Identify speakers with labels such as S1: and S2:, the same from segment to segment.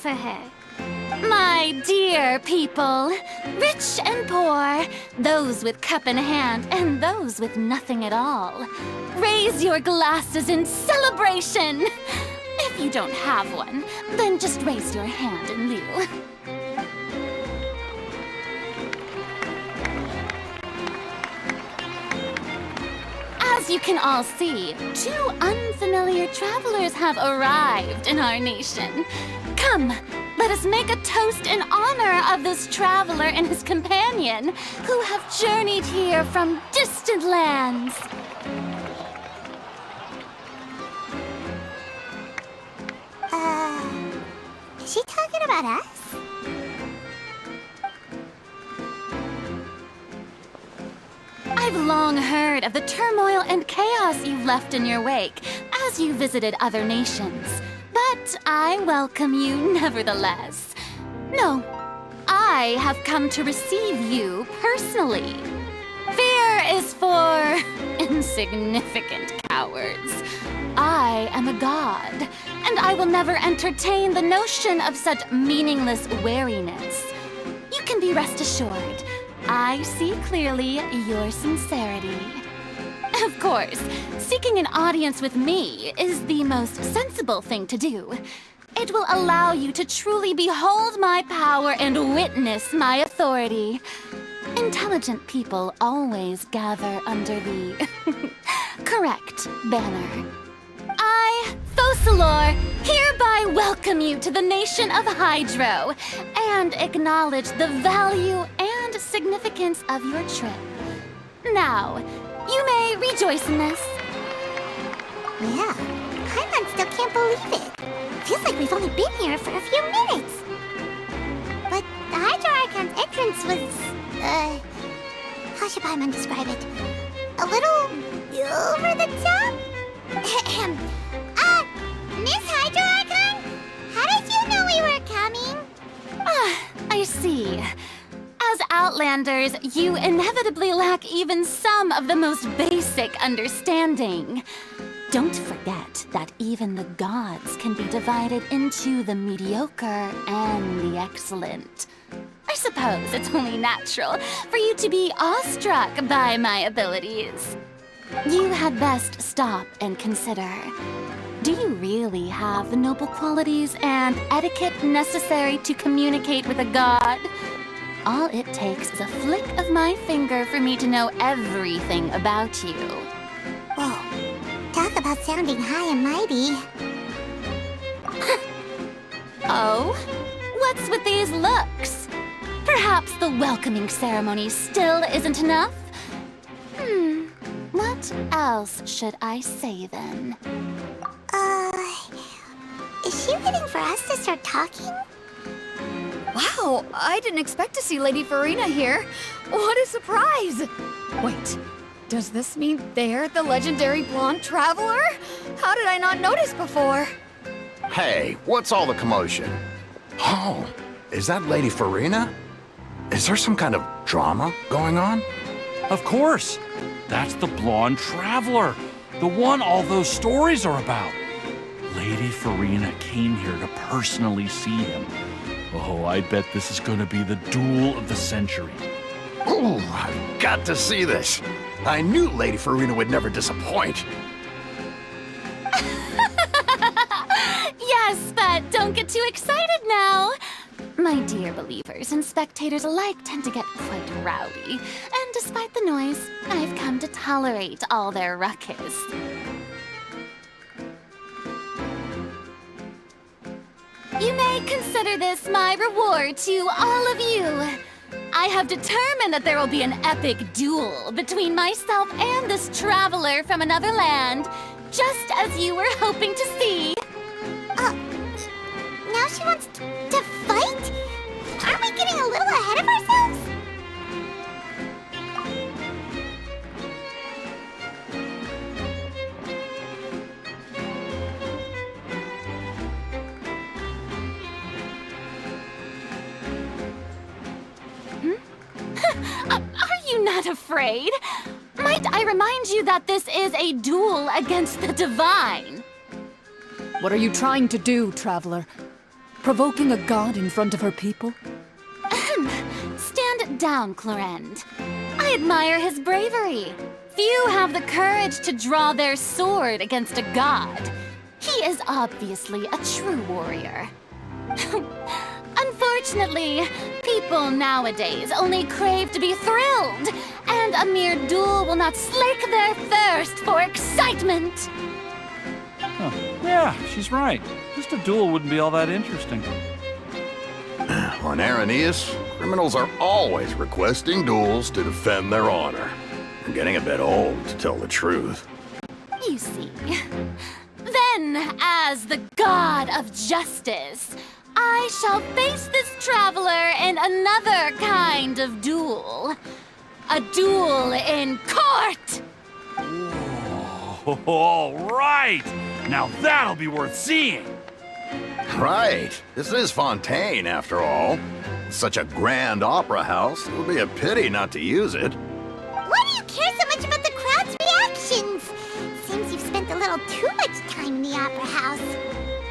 S1: for her. My dear people, rich and poor, those with cup in hand and those with nothing at all, raise your glasses in celebration! If you don't have one, then just raise your hand in lieu. As you can all see, 2 unfamiliar travelers have arrived in our nation. Come, let us make a toast in honor of this traveler and his companion, who have journeyed here from distant lands.
S2: Is she talking about us?
S1: I've long heard of the turmoil and chaos you've left in your wake as you visited other nations. But I welcome you nevertheless. No, I have come to receive you personally. Fear is for insignificant cowards. I am a god, and I will never entertain the notion of such meaningless wariness. You can be rest assured, I see clearly your sincerity. Of course, seeking an audience with me is the most sensible thing to do. It will allow you to truly behold my power and witness my authority. Intelligent people always gather under the correct banner. I, Focalor, hereby welcome you to the nation of Hydro and acknowledge the value and significance of your trip. Now, you may rejoice in this.
S2: Yeah, Paimon still can't believe it. Feels like we've only been here for a few minutes. But the Hydro Archon's entrance was, how should Paimon describe it? A little over the top? Miss Hydro Archon? How did you know we were coming?
S1: I see. As Outlanders, you inevitably lack even some of the most basic understanding. Don't forget that even the gods can be divided into the mediocre and the excellent. I suppose it's only natural for you to be awestruck by my abilities. You had best stop and consider. Do you really have the noble qualities and etiquette necessary to communicate with a god? All it takes is a flick of my finger for me to know everything about you.
S2: Whoa, talk about sounding high and mighty.
S1: Oh? What's with these looks? Perhaps the welcoming ceremony still isn't enough? What else should I say then?
S2: Is she waiting for us to start talking?
S3: Wow, I didn't expect to see Lady Furina here. What a surprise! Wait, does this mean they're the legendary blonde traveler? How did I not notice before?
S4: Hey, what's all the commotion? Oh, is that Lady Furina? Is there some kind of drama going on?
S5: Of course! That's the blonde traveler, the one all those stories are about. Lady Furina came here to personally see him. Oh, I bet this is gonna be the duel of the century.
S4: Ooh, I've got to see this. I knew Lady Furina would never disappoint.
S1: Yes, but don't get too excited now. My dear believers and spectators alike tend to get quite rowdy, and despite the noise, I've come to tolerate all their ruckus. You may consider this my reward to all of you. I have determined that there will be an epic duel between myself and this traveler from another land, just as you were hoping to see.
S2: Now she wants to fight? Aren't we getting a little ahead of ourselves?
S1: Are you not afraid? Might I remind you that this is a duel against the divine?
S3: What are you trying to do, traveler? Provoking a god in front of her people?
S1: Stand down, Clorend. I admire his bravery. Few have the courage to draw their sword against a god. He is obviously a true warrior. Unfortunately, people nowadays only crave to be thrilled, and a mere duel will not slake their thirst for excitement.
S5: Huh. Yeah, she's right. Just a duel wouldn't be all that interesting.
S4: On Araneus, criminals are always requesting duels to defend their honor. I'm getting a bit old, to tell the truth.
S1: You see. Then, as the god of justice, I shall face this traveler in another kind of duel. A duel in court!
S5: Oh, all right! Now that'll be worth seeing!
S4: Right. This is Fontейna, after all. Such a grand opera house, it would be a pity not to use it.
S2: Why do you care so much about the crowd's reactions? Seems you've spent a little too much time in the opera house.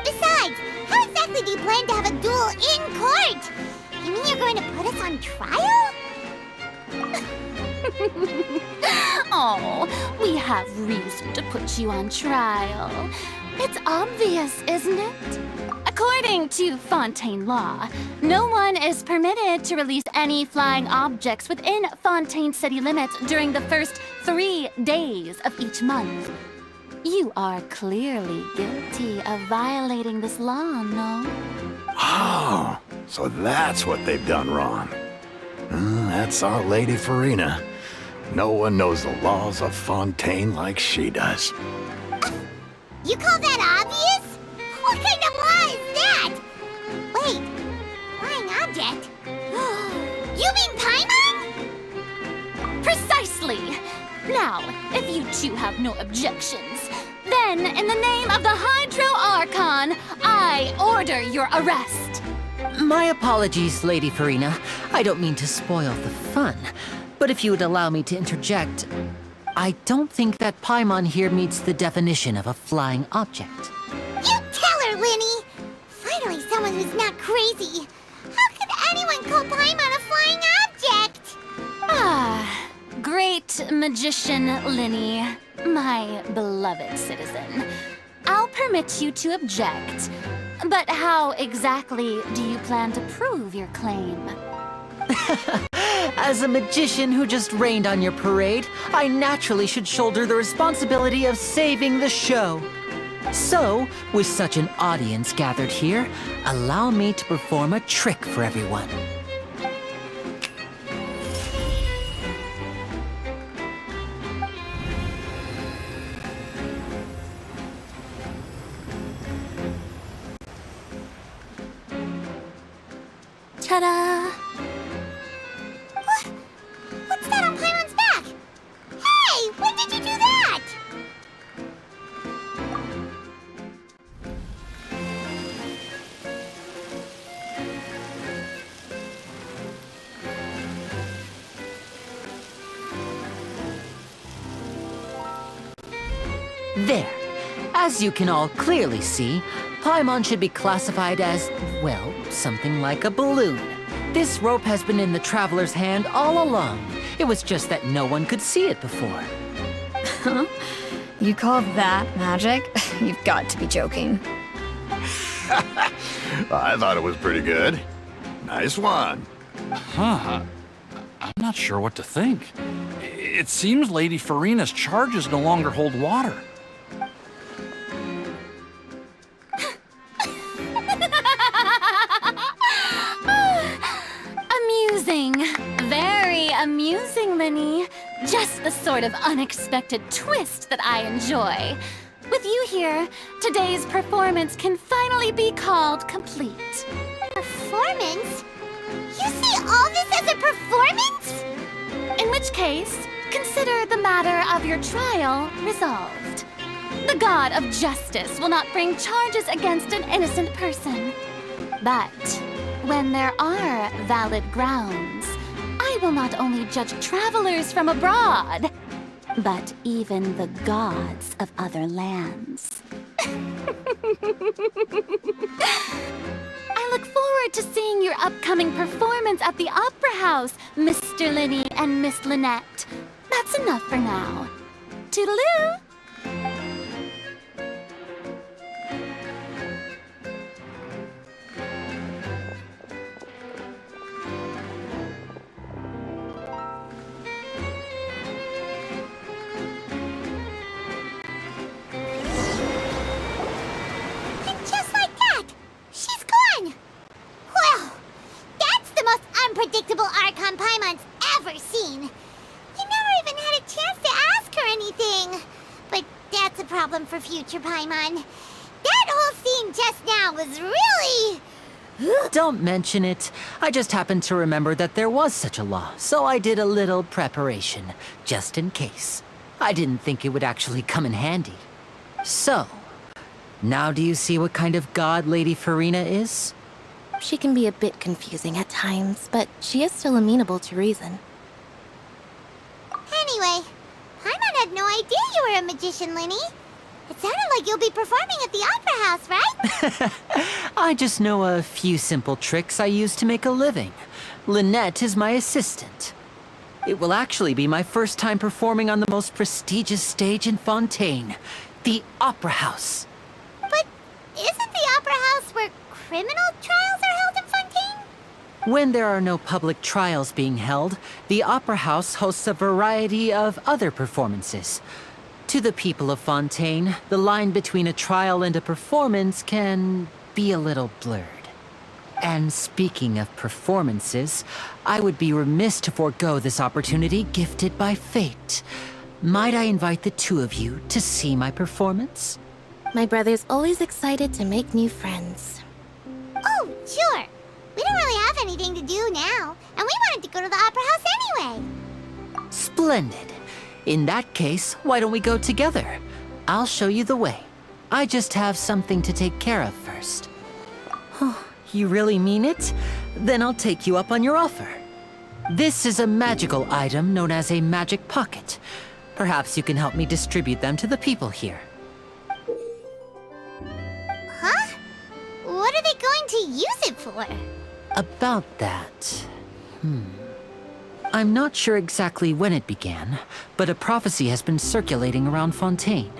S2: Besides, how exactly do you plan to have a duel in court? You mean you're going to put us on trial?
S1: Oh, we have reason to put you on trial. It's obvious, isn't it? According to Fontaine law, no one is permitted to release any flying objects within Fontaine city limits during the first 3 days of each month. You are clearly guilty of violating this law, no?
S4: Oh, so that's what they've done wrong. That's our Lady Furina. No one knows the laws of Fontaine like she does.
S2: You call that obvious? What kind of law is that? Wait, flying object? You mean Paimon?
S1: Precisely! Now, if you two have no objections, then in the name of the Hydro Archon, I order your arrest.
S6: My apologies, Lady Furina. I don't mean to spoil the fun, but if you would allow me to interject, I don't think that Paimon here meets the definition of a flying object.
S2: You tell her, Linny! Finally someone who's not crazy. How could anyone call Paimon a flying object?
S1: Ah, great magician Linny, my beloved citizen. I'll permit you to object, but how exactly do you plan to prove your claim?
S6: As a magician who just rained on your parade, I naturally should shoulder the responsibility of saving the show. So, with such an audience gathered here, allow me to perform a trick for everyone.
S1: Ta-da!
S2: What's that on Paimon's back? Hey, when did you do that?
S6: There. As you can all clearly see, Paimon should be classified as, well, something like a balloon. This rope has been in the traveler's hand all along. It was just that no one could see it before.
S3: Huh? You call that magic? You've got to be joking.
S4: I thought it was pretty good. Nice one.
S5: Huh. I'm not sure what to think. It seems Lady Furina's charges no longer hold water.
S1: Amusing. Very amusing, Linny. Just the sort of unexpected twist that I enjoy. With you here, today's performance can finally be called complete.
S2: Performance? You see all this as a performance?
S1: In which case, consider the matter of your trial resolved. The god of justice will not bring charges against an innocent person. But when there are valid grounds, I will not only judge travelers from abroad, but even the gods of other lands. I look forward to seeing your upcoming performance at the Opera House, Mr. Linny and Miss Lynette. That's enough for now. Toodaloo!
S2: Unpredictable Archon Paimon's ever seen. You never even had a chance to ask her anything. But that's a problem for future Paimon. That whole scene just now was really...
S6: Don't mention it. I just happened to remember that there was such a law, so I did a little preparation, just in case. I didn't think it would actually come in handy. So, now do you see what kind of god Lady Furina is?
S7: She can be a bit confusing at times, but she is still amenable to reason.
S2: Anyway, Paimon had no idea you were a magician, Linny. It sounded like you'll be performing at the Opera House, right?
S6: I just know a few simple tricks I use to make a living. Lynette is my assistant. It will actually be my first time performing on the most prestigious stage in Fontaine, the Opera House.
S2: But isn't the Opera House where criminal trials are held in Fontaine?
S6: When there are no public trials being held, the Opera House hosts a variety of other performances. To the people of Fontaine, the line between a trial and a performance can be a little blurred. And speaking of performances, I would be remiss to forego this opportunity gifted by fate. Might I invite the two of you to see my performance?
S7: My brother's always excited to make new friends.
S2: Oh, sure. We don't really have anything to do now, and we wanted to go to the Opera House anyway.
S6: Splendid. In that case, why don't we go together? I'll show you the way. I just have something to take care of first. Oh, you really mean it? Then I'll take you up on your offer. This is a magical item known as a magic pocket. Perhaps you can help me distribute them to the people here.
S2: Huh? What are they going to use it for?
S6: About that... I'm not sure exactly when it began, but a prophecy has been circulating around Fontaine.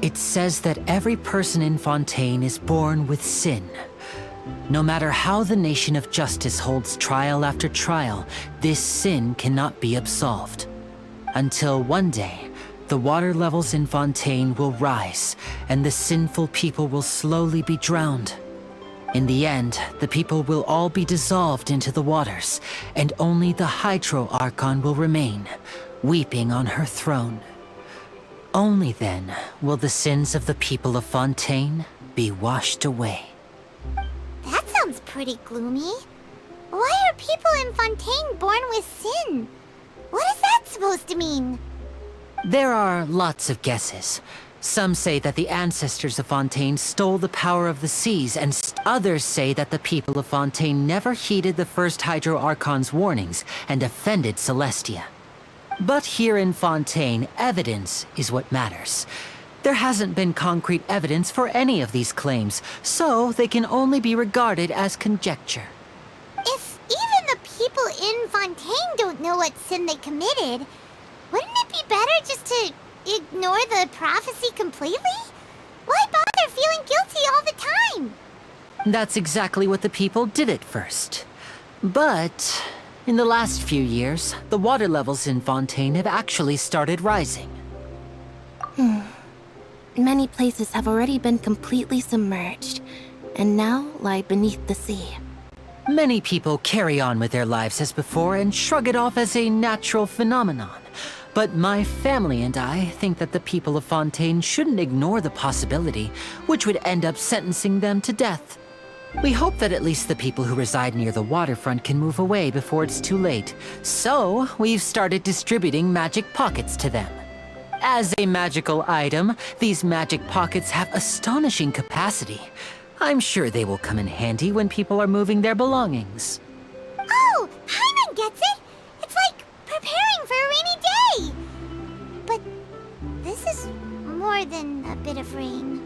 S6: It says that every person in Fontaine is born with sin. No matter how the nation of justice holds trial after trial, this sin cannot be absolved. Until one day, the water levels in Fontaine will rise, and the sinful people will slowly be drowned. In the end, the people will all be dissolved into the waters, and only the Hydro Archon will remain, weeping on her throne. Only then will the sins of the people of Fontaine be washed away.
S2: That sounds pretty gloomy. Why are people in Fontaine born with sin? What is that supposed to mean?
S6: There are lots of guesses. Some say that the ancestors of Fontaine stole the power of the seas, and others say that the people of Fontaine never heeded the first Hydro Archon's warnings and offended Celestia. But here in Fontaine, evidence is what matters. There hasn't been concrete evidence for any of these claims, so they can only be regarded as conjecture.
S2: If even the people in Fontaine don't know what sin they committed, wouldn't it be better just to ignore the prophecy completely? Why bother feeling guilty all the time?
S6: That's exactly what the people did at first. But in the last few years, the water levels in Fontaine have actually started rising.
S7: Many places have already been completely submerged, and now lie beneath the sea.
S6: Many people carry on with their lives as before and shrug it off as a natural phenomenon. But my family and I think that the people of Fontaine shouldn't ignore the possibility, which would end up sentencing them to death. We hope that at least the people who reside near the waterfront can move away before it's too late. So, we've started distributing magic pockets to them. As a magical item, these magic pockets have astonishing capacity. I'm sure they will come in handy when people are moving their belongings.
S2: Oh, Paimon gets it! It's like preparing for a rainy day! But this is more than a bit of rain.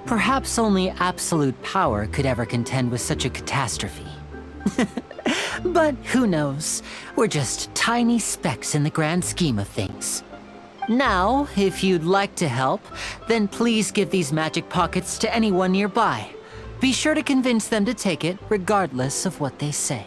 S6: Perhaps only absolute power could ever contend with such a catastrophe. But who knows? We're just tiny specks in the grand scheme of things. Now, if you'd like to help, then please give these magic pockets to anyone nearby. Be sure to convince them to take it regardless of what they say.